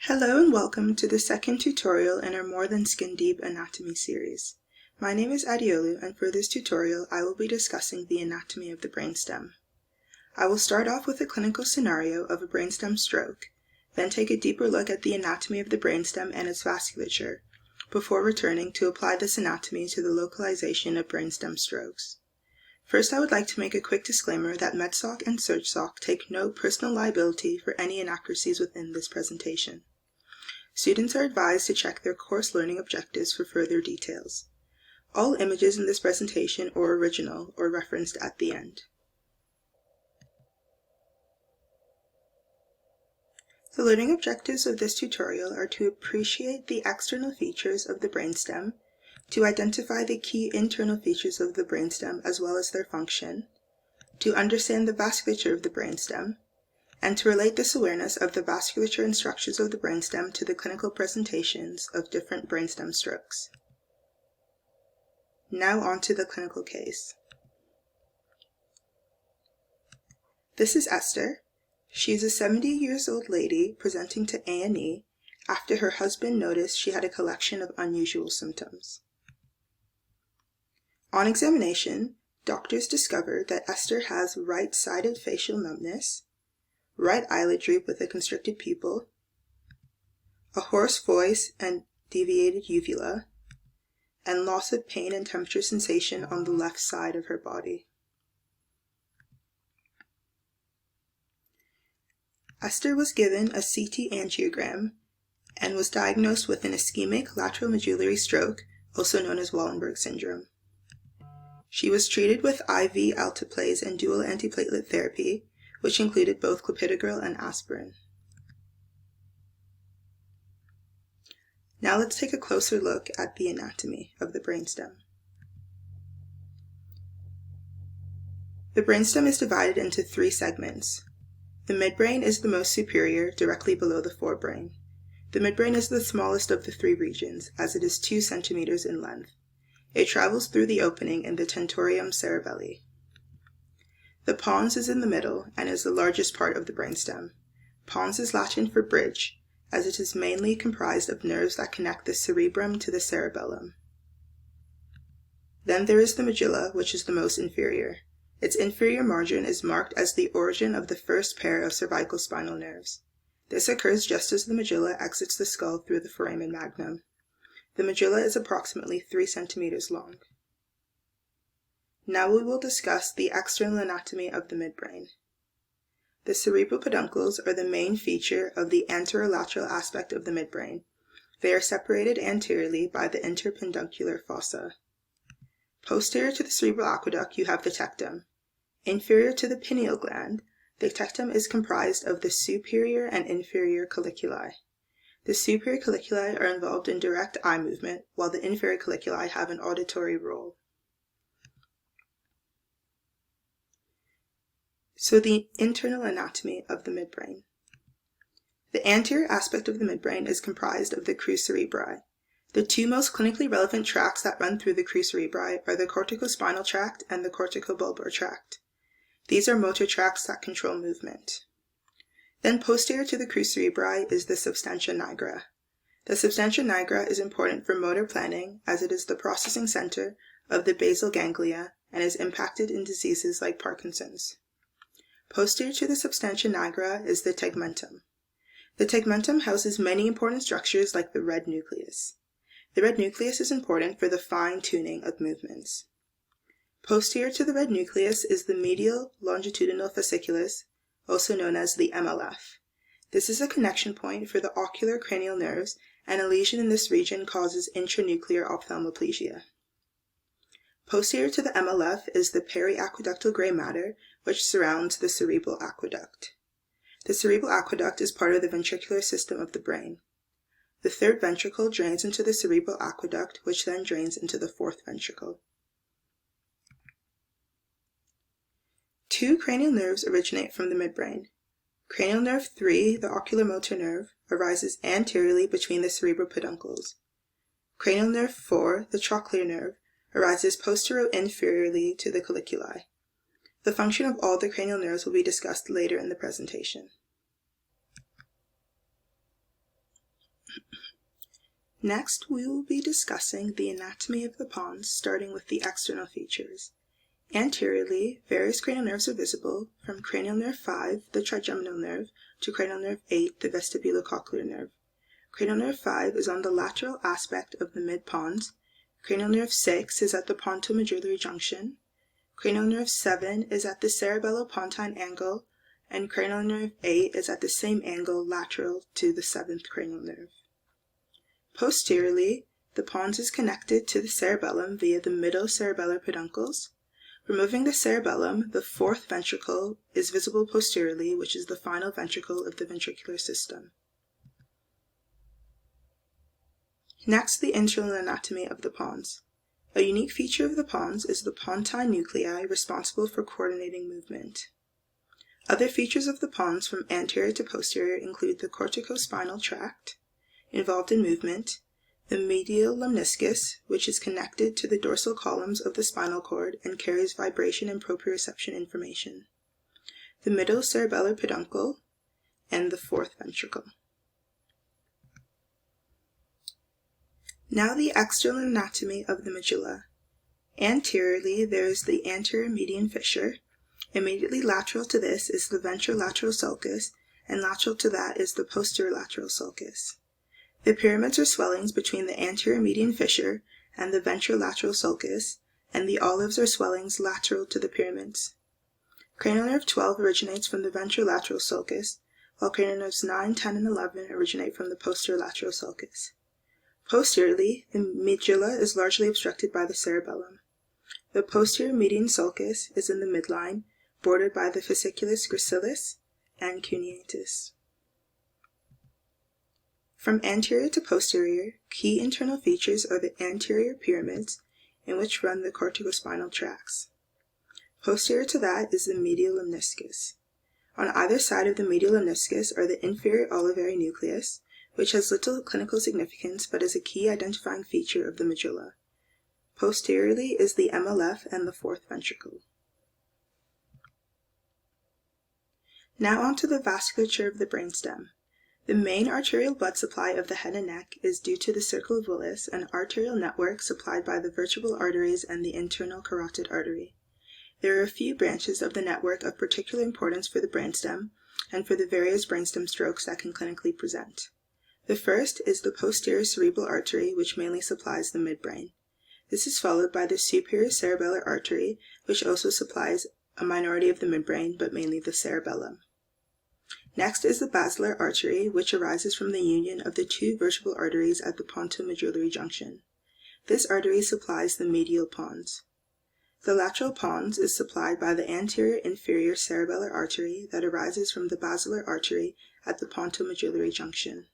Hello and welcome to the second tutorial in our More Than Skin Deep anatomy series. My name is Adiolu, and for this tutorial I will be discussing the anatomy of the brainstem. I will start off with a clinical scenario of a brainstem stroke, then take a deeper look at the anatomy of the brainstem and its vasculature, before returning to apply this anatomy to the localization of brainstem strokes. First, I would like to make a quick disclaimer that Medsoc and SurgSoc take no personal liability for any inaccuracies within this presentation. Students are advised to check their course learning objectives for further details. All images in this presentation are original or referenced at the end. The learning objectives of this tutorial are to appreciate the external features of the brainstem, to identify the key internal features of the brainstem as well as their function, to understand the vasculature of the brainstem, and to relate this awareness of the vasculature and structures of the brainstem to the clinical presentations of different brainstem strokes. Now on to the clinical case. This is Esther. She is a 70-year-old lady presenting to A&E after her husband noticed she had a collection of unusual symptoms. On examination, doctors discovered that Esther has right-sided facial numbness, right eyelid droop with a constricted pupil, a hoarse voice and deviated uvula, and loss of pain and temperature sensation on the left side of her body. Esther was given a CT angiogram and was diagnosed with an ischemic lateral medullary stroke, also known as Wallenberg syndrome. She was treated with IV alteplase and dual antiplatelet therapy, which included both clopidogrel and aspirin. Now let's take a closer look at the anatomy of the brainstem. The brainstem is divided into three segments. The midbrain is the most superior, directly below the forebrain. The midbrain is the smallest of the three regions, as it is 2 centimeters in length. It travels through the opening in the tentorium cerebelli. The pons is in the middle and is the largest part of the brainstem. Pons is Latin for bridge, as it is mainly comprised of nerves that connect the cerebrum to the cerebellum. Then there is the medulla, which is the most inferior. Its inferior margin is marked as the origin of the first pair of cervical spinal nerves. This occurs just as the medulla exits the skull through the foramen magnum. The medulla is approximately 3 centimeters long. Now we will discuss the external anatomy of the midbrain. The cerebral peduncles are the main feature of the anterolateral aspect of the midbrain. They are separated anteriorly by the interpenducular fossa. Posterior to the cerebral aqueduct you have the tectum. Inferior to the pineal gland, the tectum is comprised of the superior and inferior colliculi. The superior colliculi are involved in direct eye movement, while the inferior colliculi have an auditory role. So the internal anatomy of the midbrain. The anterior aspect of the midbrain is comprised of the crus cerebri. The two most clinically relevant tracts that run through the crus cerebri are the corticospinal tract and the corticobulbar tract. These are motor tracts that control movement. Then posterior to the crus cerebri is the substantia nigra. The substantia nigra is important for motor planning as it is the processing center of the basal ganglia and is impacted in diseases like Parkinson's. Posterior to the substantia nigra is the tegmentum. The tegmentum houses many important structures like the red nucleus. The red nucleus is important for the fine-tuning of movements. Posterior to the red nucleus is the medial longitudinal fasciculus, also known as the MLF. This is a connection point for the ocular cranial nerves, and a lesion in this region causes intranuclear ophthalmoplegia. Posterior to the MLF is the periaqueductal gray matter, which surrounds the cerebral aqueduct. The cerebral aqueduct is part of the ventricular system of the brain. The third ventricle drains into the cerebral aqueduct, which then drains into the fourth ventricle. 2 cranial nerves originate from the midbrain. Cranial nerve 3, the oculomotor nerve, arises anteriorly between the cerebral peduncles. Cranial nerve 4, the trochlear nerve, arises posterior-inferiorly to the colliculi. The function of all the cranial nerves will be discussed later in the presentation. Next, we will be discussing the anatomy of the pons, starting with the external features. Anteriorly, various cranial nerves are visible, from cranial nerve 5, the trigeminal nerve, to cranial nerve 8, the vestibulocochlear nerve. Cranial nerve 5 is on the lateral aspect of the mid-pons. Cranial nerve 6 is at the pontomedullary junction. Cranial nerve 7 is at the cerebellopontine angle, and cranial nerve 8 is at the same angle lateral to the 7th cranial nerve. Posteriorly, the pons is connected to the cerebellum via the middle cerebellar peduncles. Removing the cerebellum, the 4th ventricle is visible posteriorly, which is the final ventricle of the ventricular system. Next, the internal anatomy of the pons. A unique feature of the pons is the pontine nuclei responsible for coordinating movement. Other features of the pons from anterior to posterior include the corticospinal tract, involved in movement, the medial lemniscus, which is connected to the dorsal columns of the spinal cord and carries vibration and proprioception information, the middle cerebellar peduncle, and the 4th ventricle. Now the external anatomy of the medulla. Anteriorly, there is the anterior median fissure. Immediately lateral to this is the ventrolateral sulcus, and lateral to that is the posterolateral sulcus. The pyramids are swellings between the anterior median fissure and the ventrolateral sulcus, and the olives are swellings lateral to the pyramids. Cranial nerve 12 originates from the ventrolateral sulcus, while cranial nerves 9, 10, and 11 originate from the posterolateral sulcus. Posteriorly, the medulla is largely obstructed by the cerebellum. The posterior median sulcus is in the midline, bordered by the fasciculus gracilis and cuneatus. From anterior to posterior, key internal features are the anterior pyramids, in which run the corticospinal tracts. Posterior to that is the medial lemniscus. On either side of the medial lemniscus are the inferior olivary nucleus, which has little clinical significance but is a key identifying feature of the medulla. Posteriorly is the MLF and the 4th ventricle. Now on to the vasculature of the brainstem. The main arterial blood supply of the head and neck is due to the Circle of Willis, an arterial network supplied by the vertebral arteries and the internal carotid artery. There are a few branches of the network of particular importance for the brainstem and for the various brainstem strokes that can clinically present. The first is the posterior cerebral artery, which mainly supplies the midbrain. This is followed by the superior cerebellar artery, which also supplies a minority of the midbrain, but mainly the cerebellum. Next is the basilar artery, which arises from the union of the 2 vertebral arteries at the pontomedullary junction. This artery supplies the medial pons. The lateral pons is supplied by the anterior inferior cerebellar artery that arises from the basilar artery at the pontomedullary junction.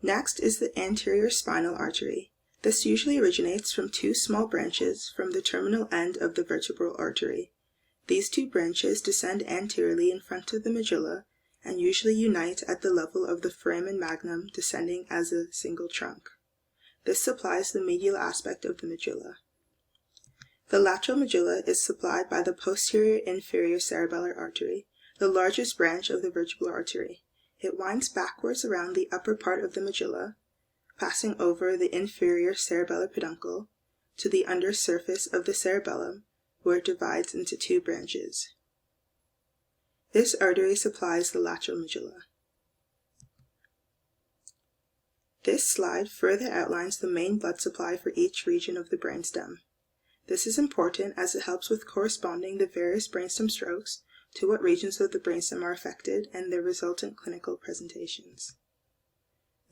Next is the anterior spinal artery. This usually originates from 2 small branches from the terminal end of the vertebral artery. These 2 branches descend anteriorly in front of the medulla and usually unite at the level of the foramen magnum, descending as a single trunk. This supplies the medial aspect of the medulla. The lateral medulla is supplied by the posterior inferior cerebellar artery, the largest branch of the vertebral artery. It winds backwards around the upper part of the medulla, passing over the inferior cerebellar peduncle to the under surface of the cerebellum, where it divides into 2 branches. This artery supplies the lateral medulla. This slide further outlines the main blood supply for each region of the brainstem. This is important as it helps with corresponding the various brainstem strokes to what regions of the brainstem are affected and their resultant clinical presentations.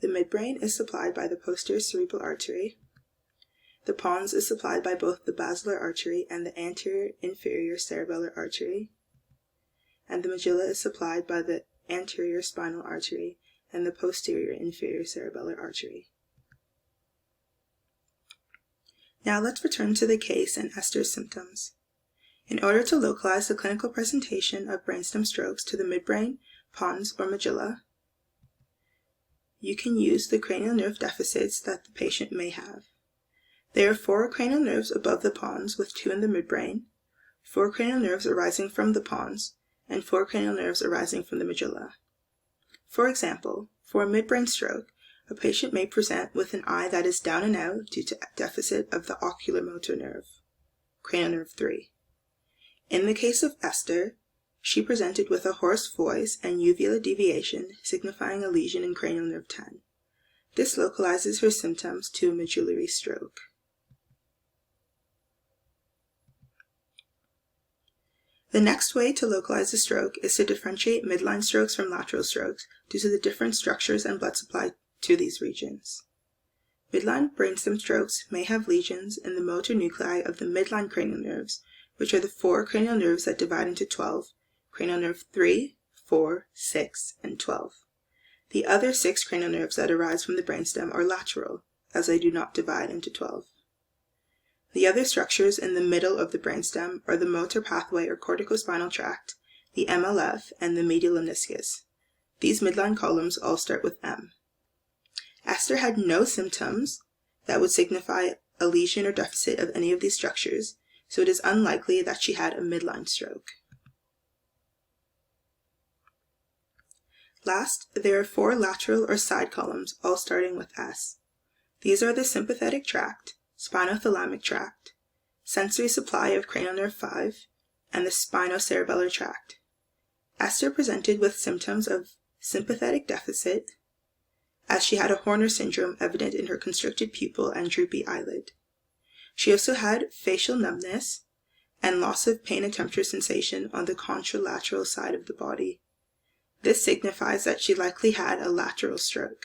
The midbrain is supplied by the posterior cerebral artery. The pons is supplied by both the basilar artery and the anterior inferior cerebellar artery. And the medulla is supplied by the anterior spinal artery and the posterior inferior cerebellar artery. Now let's return to the case and Esther's symptoms. In order to localize the clinical presentation of brainstem strokes to the midbrain, pons, or medulla, you can use the cranial nerve deficits that the patient may have. There are 4 cranial nerves above the pons, with 2 in the midbrain, 4 cranial nerves arising from the pons, and 4 cranial nerves arising from the medulla. For example, For a midbrain stroke, a patient may present with an eye that is down and out due to deficit of the oculomotor nerve, cranial nerve 3. In the case of Esther, she presented with a hoarse voice and uvula deviation signifying a lesion in cranial nerve 10. This localizes her symptoms to a medullary stroke. The next way to localize a stroke is to differentiate midline strokes from lateral strokes due to the different structures and blood supply to these regions. Midline brainstem strokes may have lesions in the motor nuclei of the midline cranial nerves, which are the 4 cranial nerves that divide into 12, cranial nerve 3, 4, 6, and 12. The other 6 cranial nerves that arise from the brainstem are lateral, as they do not divide into 12. The other structures in the middle of the brainstem are the motor pathway or corticospinal tract, the MLF, and the medial lemniscus. These midline columns all start with M. Esther had no symptoms that would signify a lesion or deficit of any of these structures, so it is unlikely that she had a midline stroke. Last, there are 4 lateral or side columns, all starting with S. These are the sympathetic tract, spinothalamic tract, sensory supply of cranial nerve 5, and the spinocerebellar tract. Esther presented with symptoms of sympathetic deficit, as she had a Horner syndrome evident in her constricted pupil and droopy eyelid. She also had facial numbness and loss of pain and temperature sensation on the contralateral side of the body. This signifies that she likely had a lateral stroke.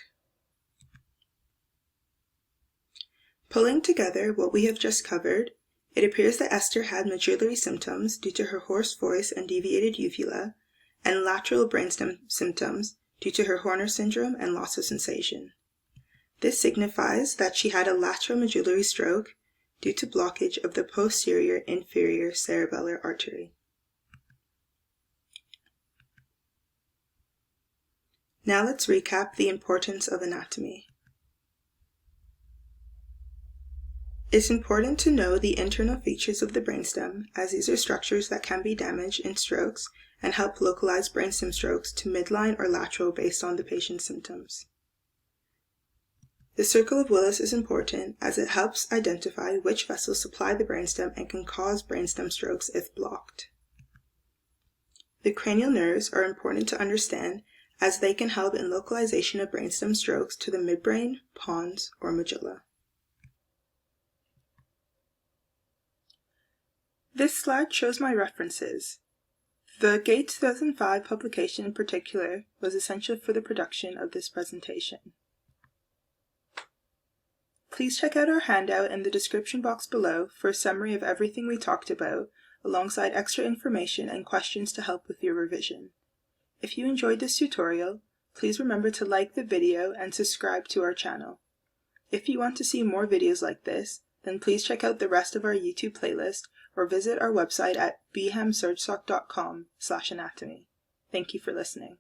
Pulling together what we have just covered, it appears that Esther had medullary symptoms due to her hoarse voice and deviated uvula, and lateral brainstem symptoms due to her Horner syndrome and loss of sensation. This signifies that she had a lateral medullary stroke due to blockage of the posterior inferior cerebellar artery. Now let's recap the importance of anatomy. It's important to know the internal features of the brainstem, as these are structures that can be damaged in strokes and help localize brainstem strokes to midline or lateral based on the patient's symptoms. The Circle of Willis is important as it helps identify which vessels supply the brainstem and can cause brainstem strokes if blocked. The cranial nerves are important to understand as they can help in localization of brainstem strokes to the midbrain, pons, or medulla. This slide shows my references. The Gates 2005 publication in particular was essential for the production of this presentation. Please check out our handout in the description box below for a summary of everything we talked about, alongside extra information and questions to help with your revision. If you enjoyed this tutorial, please remember to like the video and subscribe to our channel. If you want to see more videos like this, then please check out the rest of our YouTube playlist or visit our website at bhamsurgsoc.com/anatomy. Thank you for listening.